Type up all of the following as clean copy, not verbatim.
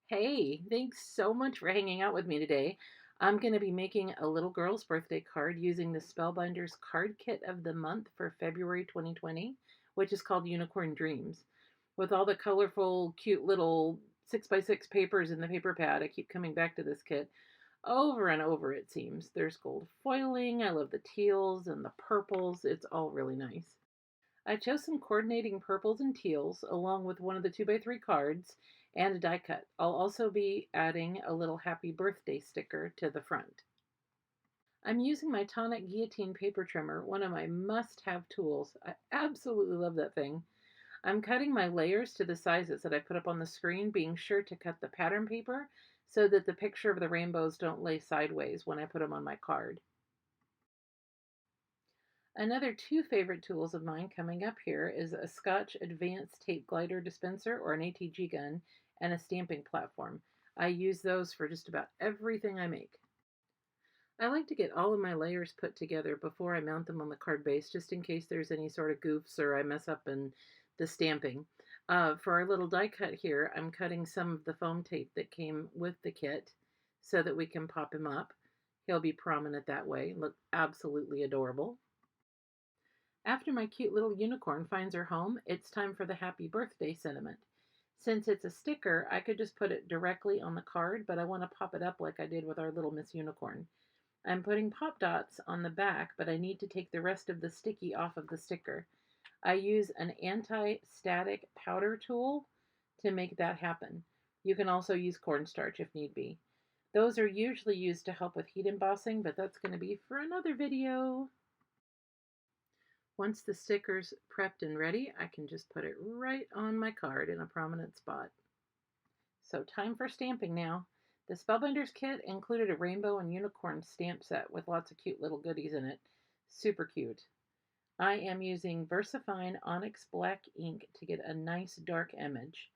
Hey, thanks so much for hanging out with me today. I'm going to be making a little girl's birthday card using the Spellbinders card kit of the month for February 2020, which is called Unicorn Dreams. With all the colorful, cute little 6x6 papers in the paper pad, I keep coming back to this kit over and over, it seems. There's gold foiling. I love the teals and the purples. It's all really nice. I chose some coordinating purples and teals along with one of the 2x3 cards and a die cut. I'll also be adding a little happy birthday sticker to the front. I'm using my Tonic Guillotine paper trimmer, one of my must-have tools. I absolutely love that thing. I'm cutting my layers to the sizes that I put up on the screen, being sure to cut the pattern paper so that the picture of the rainbows don't lay sideways when I put them on my card. Another two favorite tools of mine coming up here is a Scotch Advanced Tape Glider Dispenser or an ATG gun and a stamping platform. I use those for just about everything I make. I like to get all of my layers put together before I mount them on the card base just in case there's any sort of goofs or I mess up in the stamping. For our little die cut here, I'm cutting some of the foam tape that came with the kit so that we can pop him up. He'll be prominent that way, look absolutely adorable. After my cute little unicorn finds her home, it's time for the happy birthday sentiment. Since it's a sticker, I could just put it directly on the card, but I want to pop it up like I did with our little Miss Unicorn. I'm putting pop dots on the back, but I need to take the rest of the sticky off of the sticker. I use an anti-static powder tool to make that happen. You can also use cornstarch if need be. Those are usually used to help with heat embossing, but that's going to be for another video. Once the sticker's prepped and ready, I can just put it right on my card in a prominent spot. So time for stamping now. The Spellbinders kit included a rainbow and unicorn stamp set with lots of cute little goodies in it. Super cute. I am using VersaFine Onyx Black ink to get a nice dark image.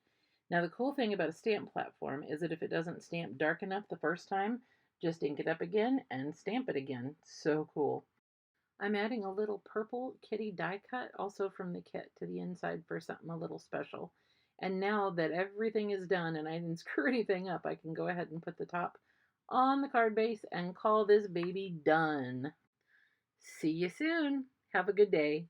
Now the cool thing about a stamp platform is that if it doesn't stamp dark enough the first time, just ink it up again and stamp it again. So cool. I'm adding a little purple kitty die cut also from the kit to the inside for something a little special. And now that everything is done and I didn't screw anything up, I can go ahead and put the top on the card base and call this baby done. See you soon. Have a good day.